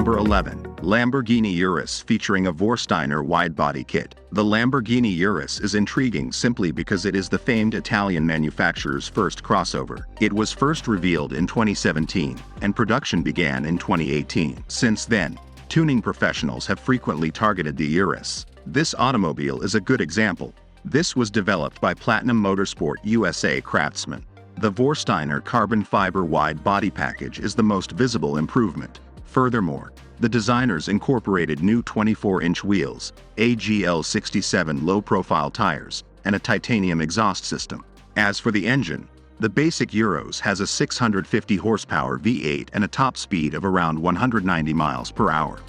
Number 11. Lamborghini Urus featuring a VORSTEINER wide-body kit. The Lamborghini Urus is intriguing simply because it is the famed Italian manufacturer's first crossover. It was first revealed in 2017, and production began in 2018. Since then, tuning professionals have frequently targeted the Urus. This automobile is a good example. This was developed by Platinum Motorsport USA craftsmen. The VORSTEINER carbon fiber wide body package is the most visible improvement. Furthermore, the designers incorporated new 24-inch wheels, AGL67 low-profile tires, and a titanium exhaust system. As for the engine, the basic Urus has a 650 horsepower V8 and a top speed of around 190 miles per hour.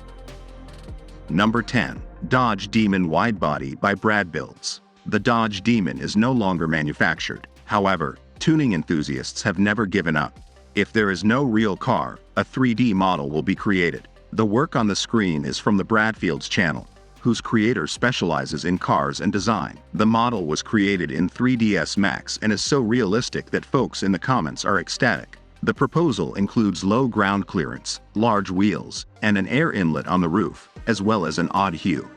Number 10. Dodge Demon WideBody by Bradbuilds. The Dodge Demon is no longer manufactured. However, tuning enthusiasts have never given up. If there is no real car, a 3D model will be created. The work on the screen is from the Bradbuilds channel, whose creator specializes in cars and design. The model was created in 3ds Max and is so realistic that folks in the comments are ecstatic. The proposal includes low ground clearance, large wheels, and an air inlet on the roof, as well as an odd hue.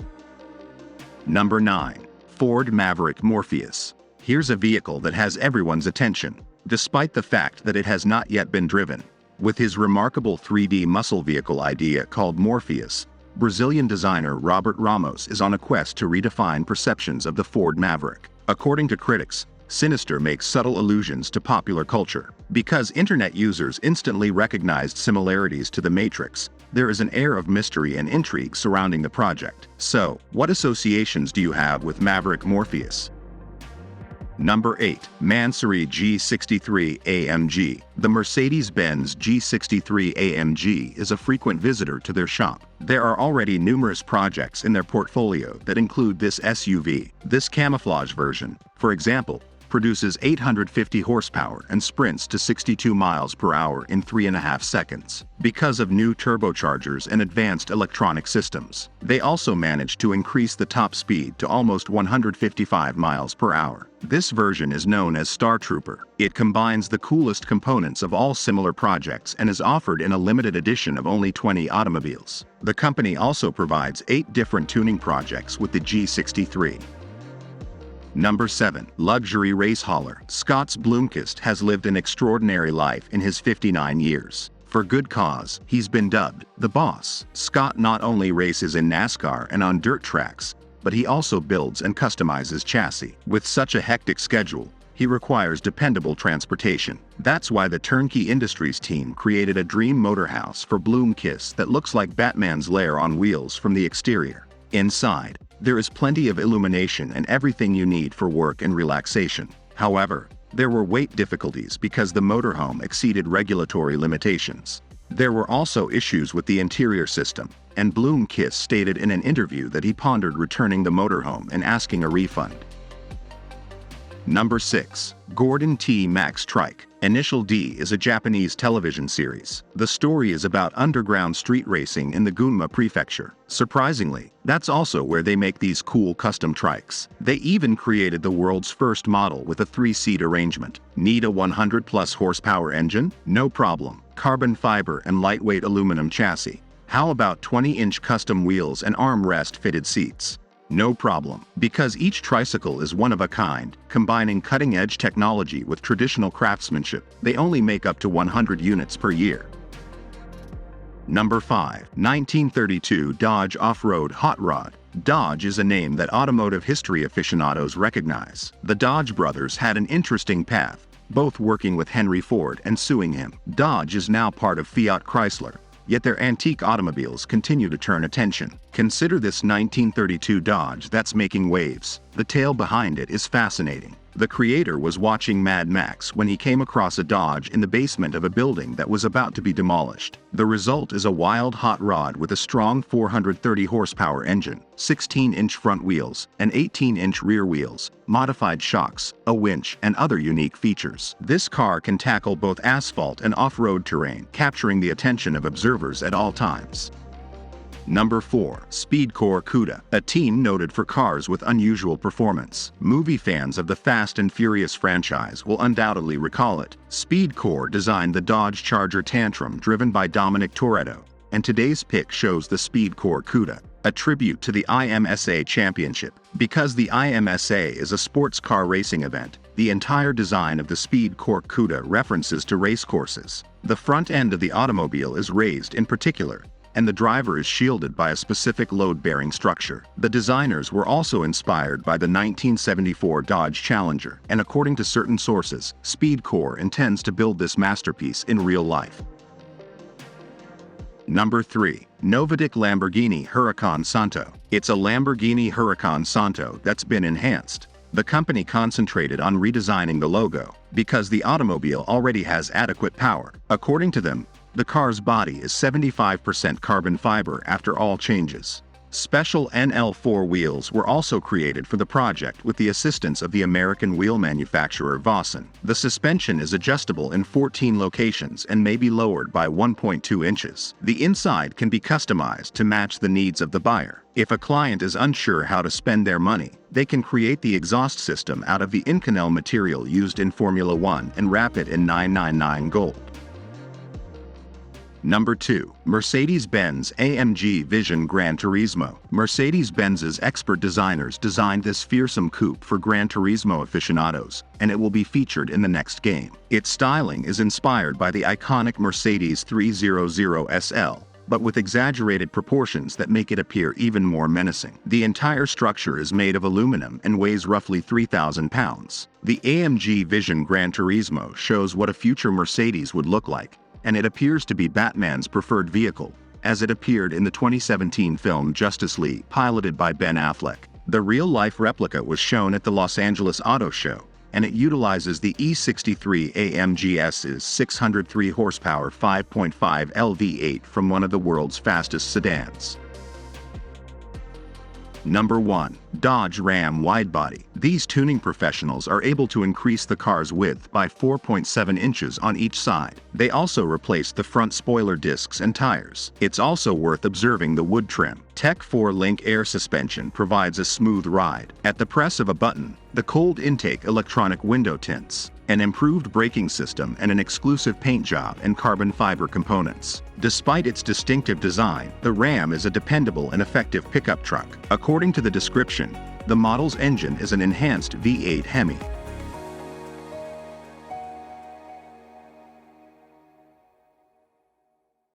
Number 9. Ford Maverick Morpheus. Here's a vehicle that has everyone's attention, despite the fact that it has not yet been driven. With his remarkable 3D muscle vehicle idea called Morpheus, Brazilian designer Robert Ramos is on a quest to redefine perceptions of the Ford Maverick. According to critics, Sinister makes subtle allusions to popular culture. Because internet users instantly recognized similarities to The Matrix, there is an air of mystery and intrigue surrounding the project. So, what associations do you have with Maverick Morpheus? Number 8. Mansory G63 AMG. The Mercedes-Benz G63 AMG is a frequent visitor to their shop. There are already numerous projects in their portfolio that include this SUV. This camouflage version, for example, produces 850 horsepower and sprints to 62 miles per hour in 3.5 seconds. Because of new turbochargers and advanced electronic systems, they also managed to increase the top speed to almost 155 miles per hour. This version is known as Star Trooper. It combines the coolest components of all similar projects and is offered in a limited edition of only 20 automobiles. The company also provides 8 different tuning projects with the G63. Number 7. Luxury race hauler. Scott Bloomquist has lived an extraordinary life in his 59 years. For good cause, he's been dubbed the boss. Scott not only races in NASCAR and on dirt tracks, but he also builds and customizes chassis. With such a hectic schedule, he requires dependable transportation. That's why the Turnkey Industries team created a dream motorhouse for Bloomquist that looks like Batman's lair on wheels from the exterior. Inside, there is plenty of illumination and everything you need for work and relaxation. However, there were weight difficulties because the motorhome exceeded regulatory limitations. There were also issues with the interior system, and Bloomquist stated in an interview that he pondered returning the motorhome and asking a refund. Number 6. Gordon T Max Trike. Initial D is a Japanese television series. The story is about underground street racing in the Gunma prefecture. Surprisingly, that's also where they make these cool custom trikes. They even created the world's first model with a 3-seat arrangement. Need a 100+ horsepower engine? No problem. Carbon fiber and lightweight aluminum chassis. How about 20-inch custom wheels and armrest fitted seats? No problem, because each tricycle is one of a kind, combining cutting-edge technology with traditional craftsmanship. They only make up to 100 units per year. Number 5. 1932 Dodge OffRoad Hot Rod. Dodge is a name that automotive history aficionados recognize. The Dodge brothers had an interesting path, both working with Henry Ford and suing him. Dodge is now part of Fiat Chrysler, yet their antique automobiles continue to turn attention. Consider this 1932 Dodge that's making waves. The tale behind it is fascinating. The creator was watching Mad Max when he came across a Dodge in the basement of a building that was about to be demolished. The result is a wild hot rod with a strong 430 horsepower engine, 16-inch front wheels, and 18-inch rear wheels, modified shocks, a winch, and other unique features. This car can tackle both asphalt and off-road terrain, capturing the attention of observers at all times. Number 4. SpeedKore Cuda, a team noted for cars with unusual performance. Movie fans of the Fast and Furious franchise will undoubtedly recall it. SpeedKore designed the Dodge Charger Tantrum driven by Dominic Toretto, and today's pick shows the SpeedKore Cuda, a tribute to the IMSA Championship. Because the IMSA is a sports car racing event, the entire design of the SpeedKore Cuda references to race courses. The front end of the automobile is raised in particular, and the driver is shielded by a specific load-bearing structure. The designers were also inspired by the 1974 Dodge Challenger, and according to certain sources, SpeedKore intends to build this masterpiece in real life. Number 3. Novitec Lamborghini Huracan Santo. It's a Lamborghini Huracan Santo that's been enhanced. The company concentrated on redesigning the logo, because the automobile already has adequate power. According to them, the car's body is 75% carbon fiber after all changes. Special NL4 wheels were also created for the project with the assistance of the American wheel manufacturer VORSTEINER. The suspension is adjustable in 14 locations and may be lowered by 1.2 inches. The inside can be customized to match the needs of the buyer. If a client is unsure how to spend their money, they can create the exhaust system out of the Inconel material used in Formula One and wrap it in 999 gold. Number 2. Mercedes-Benz AMG Vision Gran Turismo. Mercedes-Benz's expert designers designed this fearsome coupe for Gran Turismo aficionados, and it will be featured in the next game. Its styling is inspired by the iconic Mercedes 300 SL, but with exaggerated proportions that make it appear even more menacing. The entire structure is made of aluminum and weighs roughly 3,000 pounds. The AMG Vision Gran Turismo shows what a future Mercedes would look like, and it appears to be Batman's preferred vehicle, as it appeared in the 2017 film Justice League, piloted by Ben Affleck. The real-life replica was shown at the Los Angeles Auto Show, and it utilizes the E63 AMG's 603 horsepower 5.5 LV8 from one of the world's fastest sedans. Number 1. Dodge RAM WideBody. These tuning professionals are able to increase the car's width by 4.7 inches on each side. They also replaced the front spoiler discs and tires. It's also worth observing the wood trim. Tech 4-link air suspension provides a smooth ride. At the press of a button, the cold intake electronic window tints, an improved braking system, and an exclusive paint job and carbon fiber components. Despite its distinctive design, the Ram is a dependable and effective pickup truck. According to the description, the model's engine is an enhanced V8 Hemi,